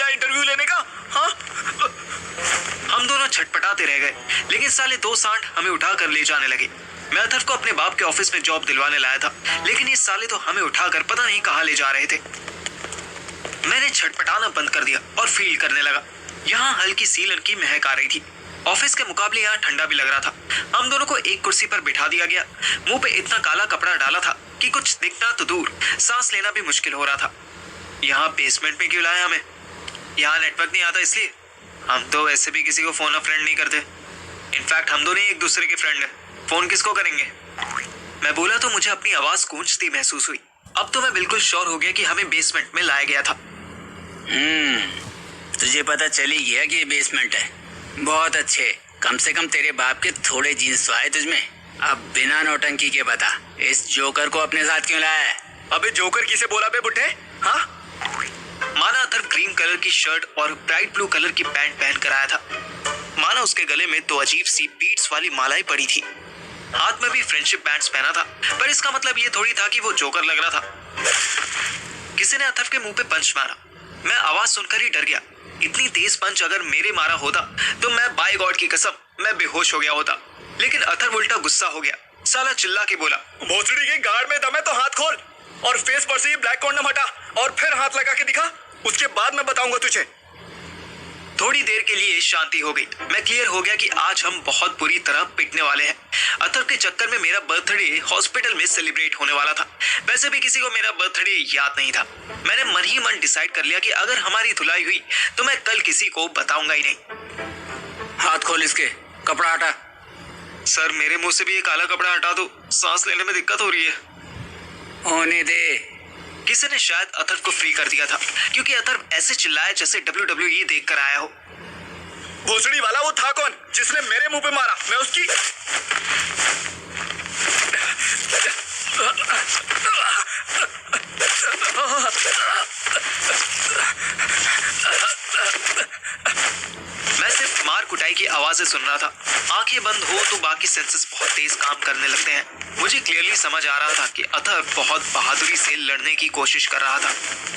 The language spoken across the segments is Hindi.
इंटरव्यू लेने का? हाँ? हम दोनों छटपटाते रह गए, लेकिन साले दो सांड हमें उठा कर ले जाने लगे। मैं अथर्व को अपने बाप के ऑफिस में जॉब दिलवाने लाया था, लेकिन ये साले तो हमें उठाकर पता नहीं कहाँ ले जा रहे थे। मैंने छटपटाना बंद कर दिया और फील करने लगा। यहाँ हल्की सीलन की महक आ रही थी। ऑफिस के मुकाबले यहाँ ठंडा भी लग रहा था। हम दोनों को एक कुर्सी पर बिठा दिया गया। मुंह पे इतना काला कपड़ा डाला था कि कुछ दिखना तो दूर, सांस लेना भी मुश्किल हो रहा था। यहाँ बेसमेंट में क्यों लाया हमें? यहाँ नेटवर्क नहीं आता इसलिए? हम तो वैसे भी किसी को फोन अ फ्रेंड नहीं करते। इनफैक्ट हम दोनों एक दूसरे के फ्रेंड हैं, फोन किसको करेंगे? मैं बोला तो मुझे अपनी आवाज गूंजती महसूस हुई। अब तो मैं बिल्कुल श्योर हो गया कि हमें बेसमेंट में लाया गया था। तुझे पता चल ही गया कि ये बेसमेंट है। बहुत अच्छे, कम से कम तेरे बाप के थोड़े जीन्स तो आए तुझमें। अब बिना नौटंकी के बता, इस जोकर को अपने साथ क्यों लाया है? अबे जोकर किसे बोला बे बुड्ढे? हाँ? माना अथर्व क्रीम कलर की शर्ट और ब्राइट ब्लू कलर की पैंट पहन कर आया था। माना उसके गले में दो अजीब सी बीट्स वाली मालाएं पड़ी थी। हाथ में भी फ्रेंडशिप बैंड्स पहना था, पर इसका मतलब ये थोड़ी था कि वो जोकर लग रहा था। किसी ने अथर्व के मुंह पे पंच मारा। मैं आवाज सुनकर ही डर गया। इतनी तेज पंच अगर मेरे मारा होता तो मैं बाय गॉड की कसम मैं बेहोश हो गया होता। लेकिन अथर्व उल्टा गुस्सा हो गया। साला चिल्ला के बोला, भोसड़ी के गाड़ में दम है तो हाथ खोल और फेस पर से ये ब्लैक कॉन्डम हटा और फिर हाथ लगा के दिखा, उसके बाद मैं बताऊंगा तुझे। थोड़ी देर के लिए शांति हो गई। मैं क्लियर हो गया कि आज हम बहुत बुरी तरह पिटने वाले हैं। अथर्व के चक्कर में मेरा बर्थडे हॉस्पिटल में सेलिब्रेट होने वाला था। वैसे भी किसी को मेरा बर्थडे याद नहीं था। मैंने मन ही मन डिसाइड कर लिया कि अगर हमारी धुलाई हुई तो मैं कल किसी को बताऊंगा ही नहीं। हाथ खोल इसके, कपड़ा हटा। सर मेरे मुंह से भी ये काला कपड़ा हटा दो, सांस लेने में दिक्कत हो रही है। होने दे। किसी ने शायद अथर्व को फ्री कर दिया था, क्योंकि अथर्व ऐसे चिल्लाया जैसे WWE देखकर आया हो। भोसड़ी वाला वो था कौन जिसने मेरे मुंह पे मारा? मैं उसकी मैं सिर्फ मार कुटाई की आवाजें सुन रहा था। आंखें बंद हो तो बाकी सेंसेस बहुत तेज काम करने लगते हैं। मुझे क्लियरली समझ आ रहा था कि अथर्व बहुत बहादुरी से लड़ने की कोशिश कर रहा था,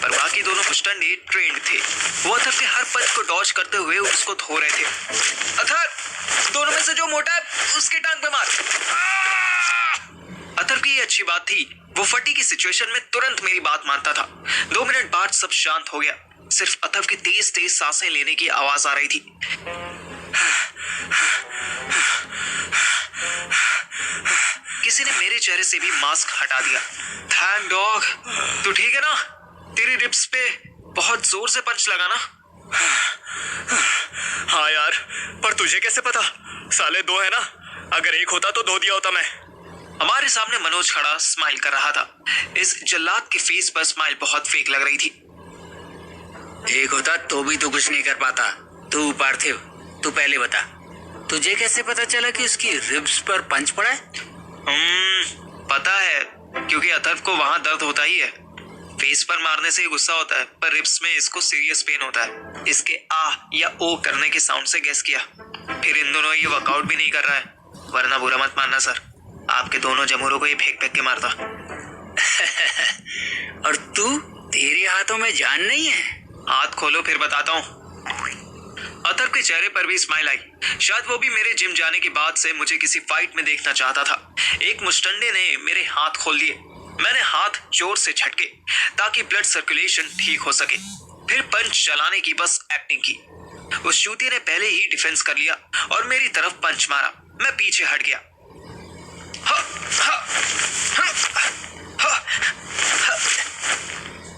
पर बाकी दोनों मुस्टंडे ट्रेंड थे। वो अथर्व के हर पंच को डॉज करते हुए उसको धो रहे थे। अथर्व, दोनों में से जो मोटा है उसकी टांग पे मार। अथर्व की ये अच्छी बात थी, वो फटी की सिचुएशन में तुरंत मेरी बात मानता था। 2 मिनट बाद सब शांत हो गया। सिर्फ अथर्व की तेज तेज सांसें लेने की आवाज आ रही थी। किसी ने मेरे चेहरे से भी मास्क हटा दिया। Thank dog. तू ठीक है ना? तेरी रिब्स पे बहुत जोर से पंच लगा ना? हाँ यार, पर तुझे कैसे पता? साले दो है ना, अगर एक होता तो धो दिया होता मैं। हमारे सामने मनोज खड़ा स्माइल कर रहा था। इस जल्लाद के फेस पर स्माइल बहुत फेक लग रही थी। एक होता तो भी तू कुछ नहीं कर पाता। तू पार्थिव, तू पहले बता, तुझे कैसे पता चला कि उसकी रिब्स पर पंच पड़ा है? पता है, क्योंकि अथर्व को वहां दर्द होता ही है। फेस पर मारने से ही गुस्सा होता है, पर रिब्स में इसको सीरियस पेन होता है। इसके आ या ओ करने के साउंड से गेस किया। फिर इन दोनों ये वर्कआउट भी नहीं कर रहा है, वरना बुरा मत मानना सर, आपके दोनों जमूरों को ये फेंक फेंक के मारता। और तू, तेरे हाथों में जान नहीं है? हाथ खोलो फिर बताता हूँ। अथर्व के चेहरे पर भी स्माइल आई। शायद वो भी मेरे जिम जाने के बाद से मुझे किसी फाइट में देखना चाहता था। एक मुस्टंडे ने मेरे हाथ खोल दिए। मैंने हाथ जोर से झटके ताकि ब्लड सर्कुलेशन ठीक हो सके। फिर पंच चलाने की बस एक्टिंग की। उस चूतिए ने पहले ही डिफेंस कर लिया और मेरी तरफ पंच मारा। मैं पीछे हट गया।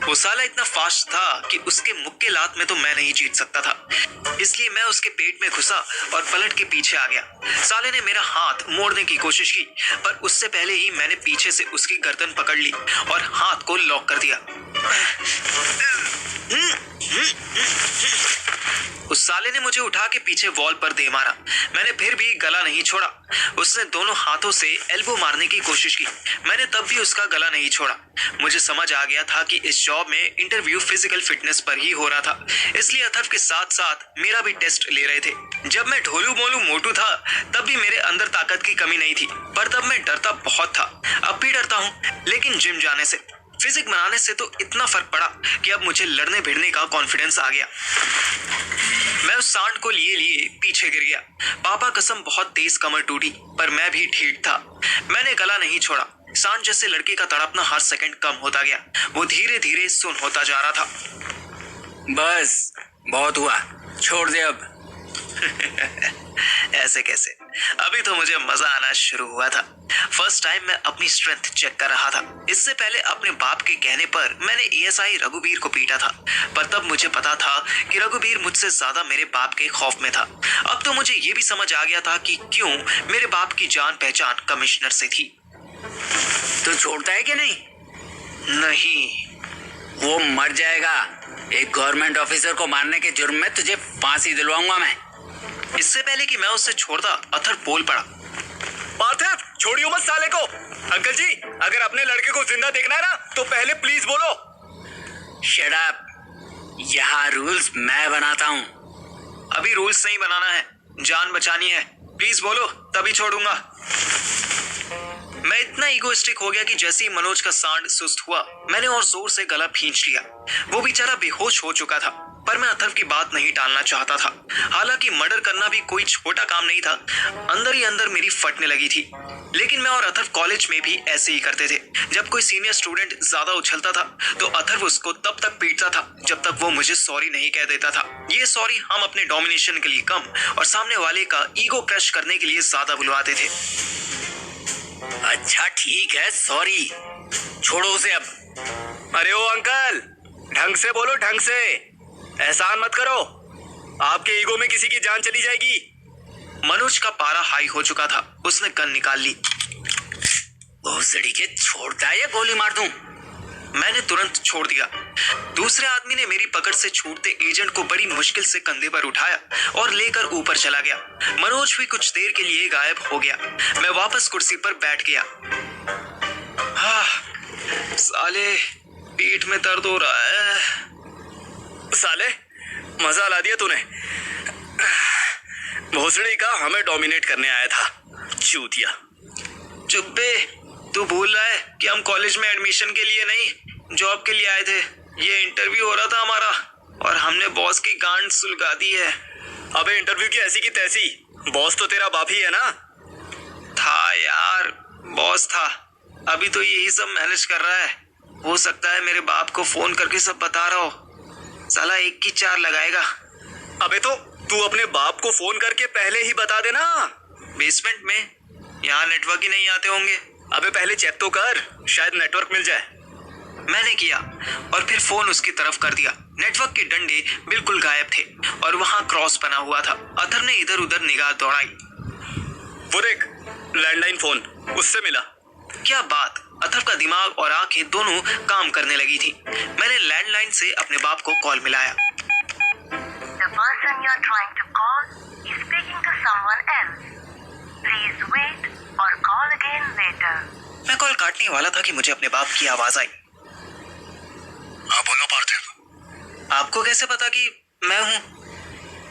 वो साला इतना फास्ट था कि उसके मुक्के लात में तो मैं नहीं जीत सकता था। इसलिए मैं उसके पेट में घुसा और पलट के पीछे आ गया। साले ने मेरा हाथ मोड़ने की कोशिश की, पर उससे पहले ही मैंने पीछे से उसकी गर्दन पकड़ ली और हाथ को लॉक कर दिया। उस साले ने मुझे उठा के पीछे वॉल पर दे मारा। मैंने फिर भी गला नहीं छोड़ा। उसने दोनों हाथों से एल्बो मारने की कोशिश की। मैंने तब भी उसका गला नहीं छोड़ा। मुझे समझ आ गया था कि इस जॉब में इंटरव्यू फिजिकल फिटनेस पर ही हो रहा था, इसलिए अथर्व के साथ साथ मेरा भी टेस्ट ले रहे थे। जब मैं ढोलू मोलू मोटू था तब भी मेरे अंदर ताकत की कमी नहीं थी, पर तब मैं डरता बहुत था। अब भी डरता हूँ, लेकिन जिम जाने से फिजिक बनाने से तो इतना फर्क पड़ा कि अब मुझे लड़ने भिड़ने का कॉन्फिडेंस आ गया। मैं उस सांड को लिए लिए पीछे गिर गया। पापा कसम बहुत तेज कमर टूटी, पर मैं भी ठीक था। मैंने गला नहीं छोड़ा। सांड जैसे लड़के का तड़पना हर सेकंड कम होता गया। वो धीरे धीरे सुन होता जा रहा था। बस बहुत हुआ, छोड़ दे अब। ऐसे कैसे? अभी तो मुझे मजा आना शुरू हुआ था। फर्स्ट टाइम मैं अपनी स्ट्रेंथ चेक कर रहा था। इससे पहले अपने बाप के कहने पर मैंने एएसआई रघुवीर को पीटा था, पर तब मुझे पता था कि रघुवीर मुझसे ज्यादा मेरे बाप के खौफ में था। अब तो मुझे ये भी समझ आ गया था कि क्यों मेरे बाप की जान पहचान कमिश्नर से थी। तू छोड़ता है कि नहीं? नहीं। वो मर जाएगा। एक गवर्नमेंट ऑफिसर को मारने के जुर्म में तुझे फांसी दिलवाऊंगा मैं। इससे पहले कि मैं उसे छोड़ता, अथर बोल पड़ा। पार्थिव, छोड़ियो मत साले को। अंकल जी, अगर अपने लड़के को जिंदा देखना है ना, तो पहले प्लीज बोलो। Shut up. यहाँ रूल्स मैं बनाता हूँ। अभी रूल्स नहीं बनाना है, जान बचानी है। प्लीज बोलो, तभी छोड़ूंगा। मैं इतना इगोइस्टिक हो गया कि जैसे ही मनोज का सांड सुस्त हुआ, मैंने और जोर से गला खींच लिया। वो बेचारा बेहोश हो चुका था, पर मैं अथर्व की बात नहीं टालना चाहता था। हालांकि मर्डर करना भी कोई छोटा काम नहीं था। अंदर ही अंदर मेरी फटने लगी थी। लेकिन मैं और अथर्व कॉलेज में भी ऐसे ही करते थे। जब कोई सीनियर स्टूडेंट ज्यादा उछलता था तो अथर्व उसको तब तक पीटता था जब तक वो मुझे सॉरी नहीं कह देता था। ये सॉरी हम अपने डोमिनेशन के लिए कम और सामने वाले का ईगो क्रश करने के लिए ज्यादा बुलवाते थे। अच्छा ठीक है, सॉरी, छोड़ो उसे अब। अरे ओ अंकल, ढंग से बोलो, ढंग से। एहसान मत करो, आपके ईगो में किसी की जान चली जाएगी। मनोज का पारा हाई हो चुका था। उसने गन निकाल ली। भोसड़ी के, छोड़ता है या गोली मार दूं? मैंने तुरंत छोड़ दिया। दूसरे आदमी ने मेरी पकड़ से छूटते एजेंट को बड़ी मुश्किल से कंधे पर उठाया और लेकर ऊपर चला गया। मनोज भी कुछ देर के लिए गायब हो गया। मैं वापस कुर्सी पर बैठ गया। साले, पीठ में दर्द हो रहा है। साले, मजा ला दिया तूने। भोसड़ी का हमें डोमिनेट करने आया था, चूतिया। चुप बे, तू भूल रहा है कि हम कॉलेज में एडमिशन के लिए नहीं, जॉब के लिए आए थे। ये इंटरव्यू हो रहा था हमारा और हमने बॉस की गांड सुलगा दी है। अबे इंटरव्यू की ऐसी की तैसी, बॉस तो तेरा बाप ही है ना। था यार, बॉस था। अभी तो यही सब मैनेज कर रहा है। हो सकता है मेरे बाप को फोन करके सब बता रहा हो। साला एक की चार लगाएगा। अबे तो तू अपने बाप को फोन करके पहले ही बता देना। बेसमेंट में, यहाँ नेटवर्क ही नहीं आते होंगे। अबे पहले चेक तो कर, शायद नेटवर्क मिल जाए। मैंने किया और फिर फोन उसकी तरफ कर दिया। नेटवर्क के डंडे बिल्कुल गायब थे और वहां क्रॉस बना हुआ था। अथर ने इधर उधर निगाह दौड़ाई। वो देख, लैंडलाइन फोन, उससे मिला। क्या बात! अथर का दिमाग और आंखें दोनों काम करने लगी थी। मैंने लैंडलाइन से अपने बाप को कॉल मिलाया। The person you're trying to call is speaking to someone else. Please wait or call again later. मैं कॉल काटने वाला था कि मुझे अपने बाप की आवाज आई। हाँ बोलो पार्थिव। आपको कैसे पता कि मैं हूँ?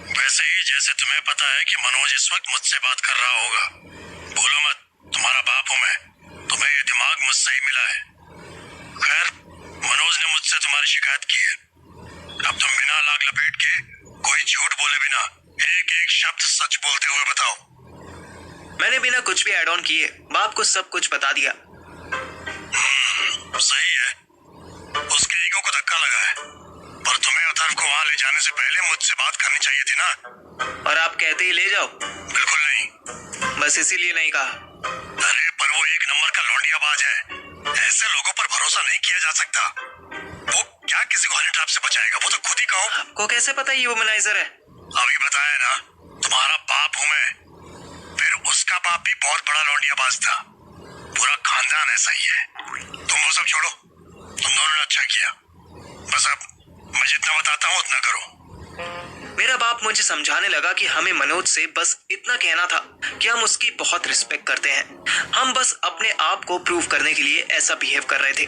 वैसे ही जैसे तुम्हें पता है कि मनोज इस वक्त मुझसे बात कर रहा होगा। बोलो मत, तुम्हारा बाप हूँ मैं। तुम्हें ये दिमाग मुझसे ही मिला है। खैर, मनोज ने मुझसे तुम्हारी शिकायत की है। अब तुम बिना लाग लपेट के, कोई झूठ बोले बिना, एक एक शब्द सच बोलते हुए बताओ। मैंने बिना कुछ भी ऐड ऑन किए बाप को सब कुछ बता दिया। सही है, उसके ईगो को धक्का लगा है, पर तुम्हें अथर्व को वहां ले जाने से पहले मुझसे बात करनी चाहिए थी ना। और आप कहते ही ले जाओ? बिल्कुल नहीं। बस इसीलिए नहीं कहा। अरे पर वो एक नंबर का लौंडियाबाज है। ऐसे लोगों पर भरोसा नहीं किया जा सकता। वो क्या किसी को हनी ट्रैप से बचाएगा? वो तो खुद ही कहो। आपको कैसे पता ये वुमनाइजर है? अभी बताया ना, तुम्हारा बाप हूँ मैं। फिर उसका बाप भी बहुत बड़ा लौंडियाबाज था। पूरा खानदान ऐसा ही है। तुम वो सब छोड़ो, तुम दोनों ने अच्छा किया। बस अब मैं जितना बताता हूँ उतना करो। मेरा बाप मुझे समझाने लगा कि हमें मनोज से बस इतना कहना था कि हम उसकी बहुत रिस्पेक्ट करते हैं। हम बस अपने आप को प्रूव करने के लिए ऐसा बिहेव कर रहे थे।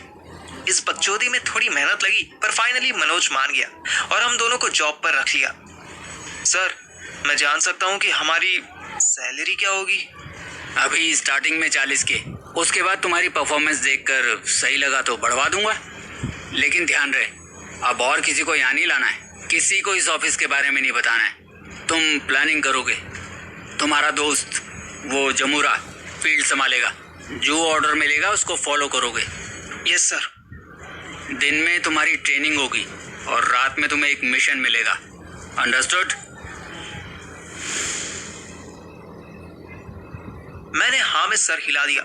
इस बकचोदी में थोड़ी मेहनत लगी, पर फाइनली मनोज मान गया और हम दोनों को जॉब पर रख लिया। सर, मैं जान सकता हूँ कि हमारी सैलरी क्या होगी? अभी स्टार्टिंग में 40 के, उसके बाद तुम्हारी परफॉर्मेंस देखकर सही लगा तो बढ़वा दूंगा। लेकिन ध्यान रहे, अब और किसी को यहाँ नहीं लाना है, किसी को इस ऑफिस के बारे में नहीं बताना है। तुम प्लानिंग करोगे, तुम्हारा दोस्त वो जमूरा फील्ड संभालेगा, जो ऑर्डर मिलेगा उसको फॉलो करोगे। Yes sir. दिन में तुम्हारी ट्रेनिंग होगी और रात में तुम्हें एक मिशन मिलेगा। अंडरस्टूड? मैंने हाँ में सर हिला दिया।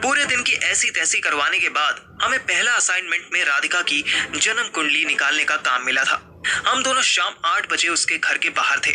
पूरे दिन की ऐसी तैसी करवाने के बाद हमें पहला असाइनमेंट में राधिका की जन्म कुंडली निकालने का काम मिला था। हम दोनों शाम 8 बजे उसके घर के बाहर थे।